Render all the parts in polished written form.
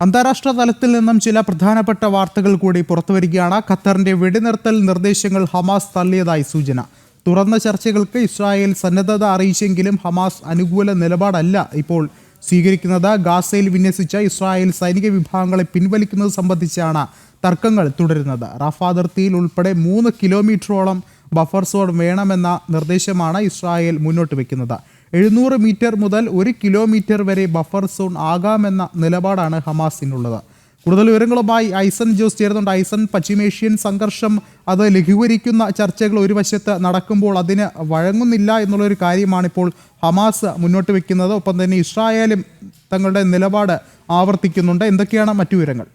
അന്താരാഷ്ട്ര തലത്തിൽ നിന്നും ചില പ്രധാനപ്പെട്ട വാർത്തകൾ കൂടി പുറത്തുവരികയാണ്. ഖത്തറിന്റെ വെടിനിർത്തൽ നിർദ്ദേശങ്ങൾ ഹമാസ് തള്ളിയതായി സൂചന. തുറന്ന ചർച്ചകൾക്ക് ഇസ്രായേൽ സന്നദ്ധത അറിയിച്ചെങ്കിലും ഹമാസ് അനുകൂല നിലപാടല്ല ഇപ്പോൾ സ്വീകരിക്കുന്നത്. ഗാസയിൽ വിന്യസിച്ച ഇസ്രായേൽ സൈനിക വിഭാഗങ്ങളെ പിൻവലിക്കുന്നത് സംബന്ധിച്ചാണ് തർക്കങ്ങൾ തുടരുന്നത്. റഫ അതിർത്തിയിൽ ഉൾപ്പെടെ 3 കിലോമീറ്ററോളം ബഫർ സോൺ വേണമെന്ന നിർദ്ദേശമാണ് ഇസ്രായേൽ മുന്നോട്ട് വയ്ക്കുന്നത്. 700 മീറ്റർ മുതൽ 1 കിലോമീറ്റർ വരെ ബഫർ സോൺ ആകാമെന്ന നിലപാടാണ് ഹമാസിനുള്ളത്. കൂടുതൽ വിവരങ്ങളുമായി ഐസൻ ജോസ് ചേരുന്നുണ്ട്. ഐസൻ, പശ്ചിമേഷ്യൻ സംഘർഷം അത് ലഘൂകരിക്കുന്ന ചർച്ചകൾ ഒരു വശത്ത് നടക്കുമ്പോൾ അതിന് വഴങ്ങുന്നില്ല എന്നുള്ളൊരു കാര്യമാണ് ഇപ്പോൾ ഹമാസ് മുന്നോട്ട് വയ്ക്കുന്നത്. ഒപ്പം തന്നെ ഇസ്രായേലും തങ്ങളുടെ നിലപാട് ആവർത്തിക്കുന്നുണ്ട്. എന്തൊക്കെയാണ് മറ്റു വിവരങ്ങൾ?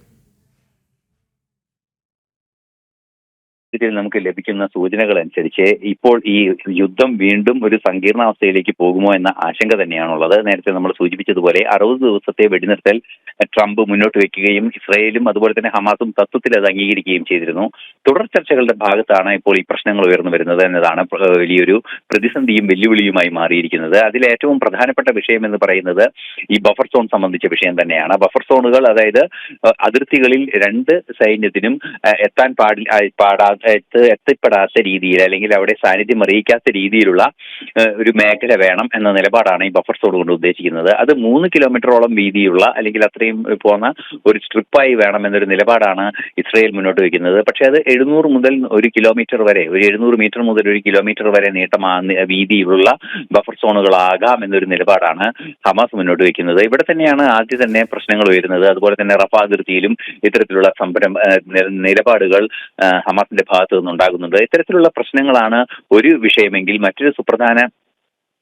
നമുക്ക് ലഭിക്കുന്ന സൂചനകൾ അനുസരിച്ച് ഇപ്പോൾ ഈ യുദ്ധം വീണ്ടും ഒരു സങ്കീർണാവസ്ഥയിലേക്ക് പോകുമോ എന്ന ആശങ്ക തന്നെയാണുള്ളത്. നേരത്തെ നമ്മൾ സൂചിപ്പിച്ചതുപോലെ 60 ദിവസത്തെ വെടിനിർത്തൽ ട്രംപ് മുന്നോട്ട് വെക്കുകയും ഇസ്രായേലും അതുപോലെ തന്നെ ഹമാസും തത്വത്തിൽ അത് അംഗീകരിക്കുകയും ചെയ്തിരുന്നു. തുടർ ചർച്ചകളുടെ ഭാഗത്താണ് ഇപ്പോൾ ഈ പ്രശ്നങ്ങൾ ഉയർന്നു വരുന്നത് എന്നതാണ് വലിയൊരു പ്രതിസന്ധിയും വെല്ലുവിളിയുമായി മാറിയിരിക്കുന്നത്. അതിൽ ഏറ്റവും പ്രധാനപ്പെട്ട വിഷയം എന്ന് പറയുന്നത് ഈ ബഫർ സോൺ സംബന്ധിച്ച വിഷയം തന്നെയാണ്. ബഫർ സോണുകൾ, അതായത് അതിർത്തികളിൽ രണ്ട് സൈന്യത്തിനും എത്തിപ്പെടാത്ത രീതിയിൽ അല്ലെങ്കിൽ അവിടെ സാന്നിധ്യം അറിയിക്കാത്ത രീതിയിലുള്ള ഒരു മേഖല വേണം എന്ന നിലപാടാണ് ഈ ബഫർ സോൺ കൊണ്ട് ഉദ്ദേശിക്കുന്നത്. അത് 3 കിലോമീറ്ററോളം വീതിയുള്ള അല്ലെങ്കിൽ അത്രയും പോകുന്ന ഒരു സ്ട്രിപ്പായി വേണം എന്നൊരു നിലപാടാണ് ഇസ്രായേൽ മുന്നോട്ട് വയ്ക്കുന്നത്. പക്ഷേ അത് 700 മുതൽ 1 കിലോമീറ്റർ വരെ, ഒരു 700 മീറ്റർ മുതൽ 1 കിലോമീറ്റർ വരെ വീതിയിലുള്ള ബഫർ സോണുകളാകാം എന്നൊരു നിലപാടാണ് ഹമാസ് മുന്നോട്ട് വയ്ക്കുന്നത്. ഇവിടെ തന്നെയാണ് ആദ്യം തന്നെ പ്രശ്നങ്ങൾ ഉയരുന്നത്. അതുപോലെ തന്നെ റഫ അതിർത്തിയിലും ഇത്തരത്തിലുള്ള നിലപാടുകൾ ഹമാസിന്റെ ഭാഗത്തു നിന്നുണ്ടാകുന്നുണ്ട്. ഇത്തരത്തിലുള്ള പ്രശ്നങ്ങളാണ് ഒരു വിഷയമെങ്കിൽ മറ്റൊരു സുപ്രധാന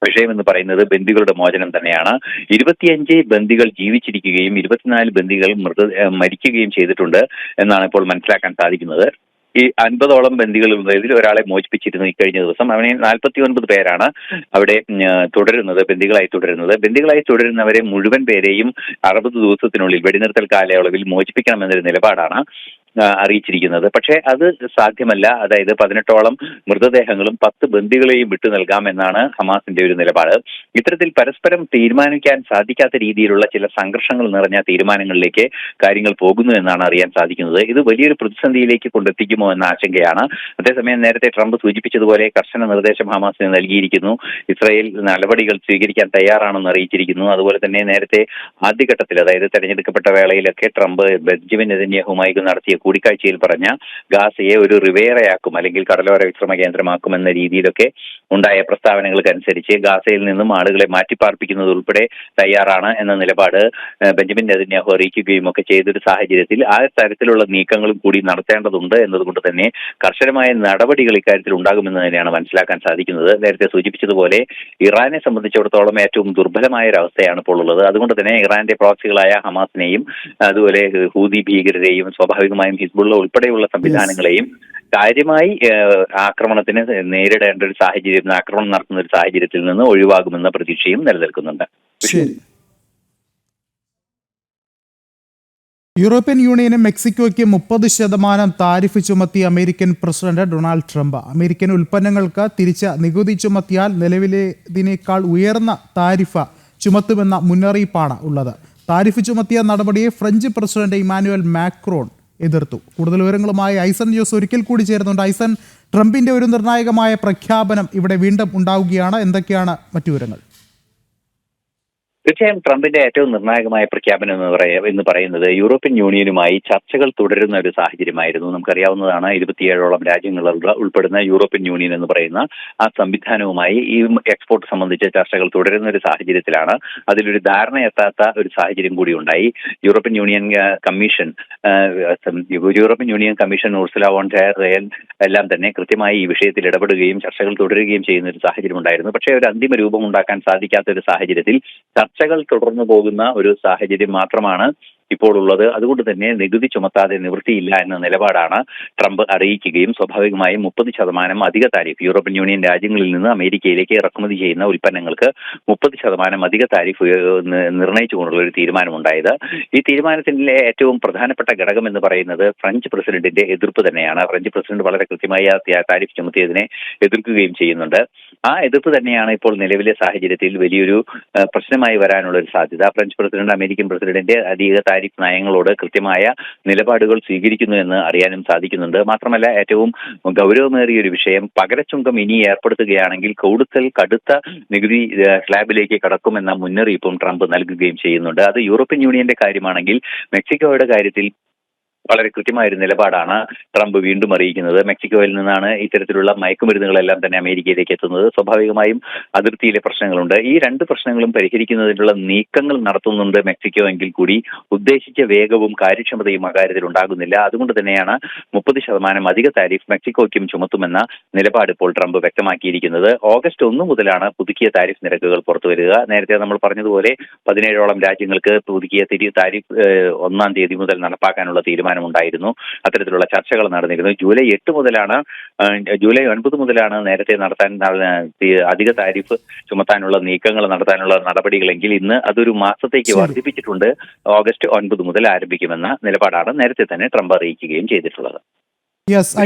വിഷയം എന്ന് പറയുന്നത് ബന്ദികളുടെ മോചനം തന്നെയാണ്. 25 ബന്ദികൾ ജീവിച്ചിരിക്കുകയും 24 ബന്ദികൾ മരിക്കുകയും ചെയ്തിട്ടുണ്ട് എന്നാണ് ഇപ്പോൾ മനസ്സിലാക്കാൻ സാധിക്കുന്നത്. ഈ 50ഓളം ബന്ദികളുള്ളതിൽ ഒരാളെ മോചിപ്പിച്ചിരുന്നു ഇക്കഴിഞ്ഞ ദിവസം. അവനെ 49 പേരാണ് അവിടെ ബന്ദികളായി തുടരുന്നവരെ മുഴുവൻ പേരെയും 60 ദിവസത്തിനുള്ളിൽ വെടിനിർത്തൽ കാലയളവിൽ മോചിപ്പിക്കണമെന്നൊരു നിലപാടാണ് അറിയിച്ചിരിക്കുന്നത്. പക്ഷേ അത് സാധ്യമല്ല. അതായത് 18ഓളം മൃതദേഹങ്ങളും 10 ബന്ദികളെയും വിട്ടു നൽകാമെന്നാണ് ഹമാസിന്റെ ഒരു നിലപാട്. ഇത്തരത്തിൽ പരസ്പരം തീരുമാനിക്കാൻ സാധിക്കാത്ത രീതിയിലുള്ള ചില സംഘർഷങ്ങൾ നിറഞ്ഞ തീരുമാനങ്ങളിലേക്ക് കാര്യങ്ങൾ പോകുന്നു എന്നാണ് അറിയാൻ സാധിക്കുന്നത്. ഇത് വലിയൊരു പ്രതിസന്ധിയിലേക്ക് കൊണ്ടെത്തിക്കുമോ എന്ന ആശങ്കയാണ്. അതേസമയം നേരത്തെ ട്രംപ് സൂചിപ്പിച്ചതുപോലെ കർശന നിർദ്ദേശം ഹമാസിന് നൽകിയിരിക്കുന്നു. ഇസ്രായേൽ നടപടികൾ സ്വീകരിക്കാൻ തയ്യാറാണെന്ന് അറിയിച്ചിരിക്കുന്നു. അതുപോലെ തന്നെ നേരത്തെ ആദ്യഘട്ടത്തിൽ, അതായത് തെരഞ്ഞെടുക്കപ്പെട്ട വേളയിലൊക്കെ ട്രംപ് ബെഞ്ചമിൻ നെതന്യാഹുവുമായി നടത്തിയ കൂടിക്കാഴ്ചയിൽ പറഞ്ഞ ഗാസയെ ഒരു റിവേറയാക്കും അല്ലെങ്കിൽ കടലോര വിശ്രമ കേന്ദ്രമാക്കുമെന്ന രീതിയിലൊക്കെ ഉണ്ടായ പ്രസ്താവനകൾക്കനുസരിച്ച് ഗാസയിൽ നിന്നും ആളുകളെ മാറ്റിപ്പാർപ്പിക്കുന്നത് ഉൾപ്പെടെ തയ്യാറാണ് എന്ന നിലപാട് ബെഞ്ചമിൻ നെതന്യാഹു അറിയിക്കുകയും ഒക്കെ ചെയ്തൊരു സാഹചര്യത്തിൽ ആ തരത്തിലുള്ള നീക്കങ്ങളും കൂടി നടത്തേണ്ടതുണ്ട് എന്നതുകൊണ്ട് തന്നെ കർശനമായ നടപടികൾ ഇക്കാര്യത്തിൽ ഉണ്ടാകുമെന്ന് തന്നെയാണ് മനസ്സിലാക്കാൻ സാധിക്കുന്നത്. നേരത്തെ സൂചിപ്പിച്ചതുപോലെ ഇറാനെ സംബന്ധിച്ചിടത്തോളം ഏറ്റവും ദുർബലമായ ഒരു അവസ്ഥയാണ് ഇപ്പോൾ ഉള്ളത്. അതുകൊണ്ട് തന്നെ ഇറാന്റെ പ്രോക്സികളായ ഹമാസിനെയും അതുപോലെ ഹൂതി ഭീകരരെയും സ്വാഭാവികമായും ഹിസ്ബുള്ള ഉൾപ്പെടെയുള്ള സംവിധാനങ്ങളെയും കാര്യമായി ആക്രമണത്തിന് നേരിടേണ്ട ഒരു സാഹചര്യം, ആക്രമണം നടത്തുന്ന ഒരു സാഹചര്യത്തിൽ നിന്ന് ഒഴിവാകുമെന്ന പ്രതീക്ഷയും നിലനിൽക്കുന്നുണ്ട്. യൂറോപ്യൻ യൂണിയനും മെക്സിക്കോയ്ക്ക് 30% താരിഫ് ചുമത്തി American president Donald Trump. American ഉൽപ്പന്നങ്ങൾക്ക് തിരിച്ച നികുതി ചുമത്തിയാൽ നിലവിലേതിനേക്കാൾ ഉയർന്ന താരിഫ് ചുമത്തുമെന്ന മുന്നറിയിപ്പാണ് ഉള്ളത്. താരിഫ് ചുമത്തിയ നടപടിയെ ഫ്രഞ്ച് പ്രസിഡന്റ് ഇമാനുവൽ മാക്രോൺ എതിർത്തു. കൂടുതൽ വിവരങ്ങളുമായി ഐസൻ ജോസ് ഒരിക്കൽ കൂടി ചേരുന്നുണ്ട്. ഐസൻ, ട്രംപിന്റെ ഒരു നിർണായകമായ പ്രഖ്യാപനം ഇവിടെ വീണ്ടും ഉണ്ടാവുകയാണ്. എന്തൊക്കെയാണ് മറ്റു വിവരങ്ങൾ? തീർച്ചയായും ട്രംപിന്റെ ഏറ്റവും നിർണായകമായ പ്രഖ്യാപനം എന്ന് പറയുന്നത് യൂറോപ്യൻ യൂണിയനുമായി ചർച്ചകൾ തുടരുന്ന ഒരു സാഹചര്യമായിരുന്നു. നമുക്കറിയാവുന്നതാണ്, 27ഓളം രാജ്യങ്ങൾ ഉൾപ്പെടുന്ന യൂറോപ്യൻ യൂണിയൻ എന്ന് പറയുന്ന ആ സംവിധാനവുമായി ഈ എക്സ്പോർട്ട് സംബന്ധിച്ച ചർച്ചകൾ തുടരുന്ന ഒരു സാഹചര്യത്തിലാണ് അതിലൊരു ധാരണയെത്താത്ത ഒരു സാഹചര്യം കൂടി ഉണ്ടായി. European Union commission Ursula von der Leyen എല്ലാം തന്നെ കൃത്യമായി ഈ വിഷയത്തിൽ ഇടപെടുകയും ചർച്ചകൾ തുടരുകയും ചെയ്യുന്ന ഒരു സാഹചര്യം ഉണ്ടായിരുന്നു. പക്ഷേ ഒരു അന്തിമ രൂപം ഉണ്ടാക്കാൻ സാധിക്കാത്ത ഒരു സാഹചര്യത്തിൽ ചർച്ചകൾ തുടർന്നു പോകുന്ന ഒരു സാഹചര്യം മാത്രമാണ് ഇപ്പോൾ ഉള്ളത്. അതുകൊണ്ട് തന്നെ നികുതി ചുമത്താതെ നിവൃത്തിയില്ല എന്ന നിലപാടാണ് ട്രംപ് അറിയിക്കുകയും സ്വാഭാവികമായും 30% അധിക താരിഫ് യൂറോപ്യൻ യൂണിയൻ രാജ്യങ്ങളിൽ നിന്ന് അമേരിക്കയിലേക്ക് ഇറക്കുമതി ചെയ്യുന്ന ഉൽപ്പന്നങ്ങൾക്ക് 30% അധിക താരിഫ് നിർണയിച്ചുകൊണ്ടുള്ള ഒരു തീരുമാനമുണ്ടായത്. ഈ തീരുമാനത്തിലെ ഏറ്റവും പ്രധാനപ്പെട്ട ഘടകം എന്ന് പറയുന്നത് ഫ്രഞ്ച് പ്രസിഡന്റിന്റെ എതിർപ്പ് തന്നെയാണ്. ഫ്രഞ്ച് പ്രസിഡന്റ് വളരെ കൃത്യമായി ആ താരിഫ് ചുമത്തിയതിനെ എതിർക്കുകയും ചെയ്യുന്നുണ്ട്. ആ എതിർപ്പ് തന്നെയാണ് ഇപ്പോൾ നിലവിലെ സാഹചര്യത്തിൽ വലിയൊരു പ്രശ്നമായി വരാനുള്ള ഒരു സാധ്യത. ഫ്രഞ്ച് പ്രസിഡന്റ് അമേരിക്കൻ പ്രസിഡന്റിന്റെ അധിക താരിഫ് നയങ്ങളോട് കൃത്യമായ നിലപാടുകൾ സ്വീകരിക്കുന്നു എന്ന് അറിയാനും സാധിക്കുന്നുണ്ട്. മാത്രമല്ല, ഏറ്റവും ഗൗരവമേറിയ ഒരു വിഷയം, പകരച്ചുങ്കം ഇനി ഏർപ്പെടുത്തുകയാണെങ്കിൽ കൂടുതൽ കടുത്ത നികുതി സ്ലാബിലേക്ക് കടക്കുമെന്ന മുന്നറിയിപ്പും ട്രംപ് നൽകുകയും ചെയ്യുന്നുണ്ട്. അത് യൂറോപ്യൻ യൂണിയന്റെ കാര്യമാണെങ്കിൽ മെക്സിക്കോയുടെ കാര്യത്തിൽ വളരെ കൃത്യമായ ഒരു നിലപാടാണ് ട്രംപ് വീണ്ടും അറിയിക്കുന്നത്. മെക്സിക്കോയിൽ നിന്നാണ് ഇത്തരത്തിലുള്ള മയക്കുമരുന്നുകളെല്ലാം തന്നെ അമേരിക്കയിലേക്ക് എത്തുന്നത്. സ്വാഭാവികമായും അതിർത്തിയിലെ പ്രശ്നങ്ങളുണ്ട്. ഈ രണ്ട് പ്രശ്നങ്ങളും പരിഹരിക്കുന്നതിനുള്ള നീക്കങ്ങൾ നടത്തുന്നുണ്ട് മെക്സിക്കോ എങ്കിൽ കൂടി ഉദ്ദേശിച്ച വേഗവും കാര്യക്ഷമതയും അക്കാര്യത്തിൽ ഉണ്ടാകുന്നില്ല. അതുകൊണ്ട് തന്നെയാണ് 30% അധിക താരിഫ് മെക്സിക്കോയ്ക്കും ചുമത്തുമെന്ന നിലപാട് ഇപ്പോൾ ട്രംപ് വ്യക്തമാക്കിയിരിക്കുന്നത്. ഓഗസ്റ്റ് 1 മുതലാണ് പുതുക്കിയ താരിഫ് നിരക്കുകൾ പുറത്തുവരിക. നേരത്തെ നമ്മൾ പറഞ്ഞതുപോലെ 17ഓളം രാജ്യങ്ങൾക്ക് പുതുക്കിയ താരിഫ് 1-ാം തീയതി മുതൽ നടപ്പാക്കാനുള്ള തീരുമാനമുണ്ടായിരുന്നു. അത്തരത്തിലുള്ള ചർച്ചകൾ നടന്നിരുന്നു. ജൂലൈ 9 മുതലാണ് നേരത്തെ നടത്താൻ അധിക താരിഫ് ചുമത്താനുള്ള നീക്കങ്ങൾ നടത്താനുള്ള നടപടികളെങ്കിൽ ഇന്ന് അതൊരു മാസത്തേക്ക് വർദ്ധിപ്പിച്ചിട്ടുണ്ട്. ഓഗസ്റ്റ് 9 മുതൽ ആരംഭിക്കുമെന്ന നിലപാടാണ് നേരത്തെ തന്നെ ട്രംപ് അറിയിക്കുകയും ചെയ്തിട്ടുള്ളത്.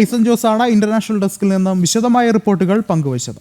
ഐസൻ ജോസ് ആണ് ഇന്റർനാഷണൽ ഡെസ്കിൽ നിന്നും വിശദമായ റിപ്പോർട്ടുകൾ പങ്കുവച്ചത്.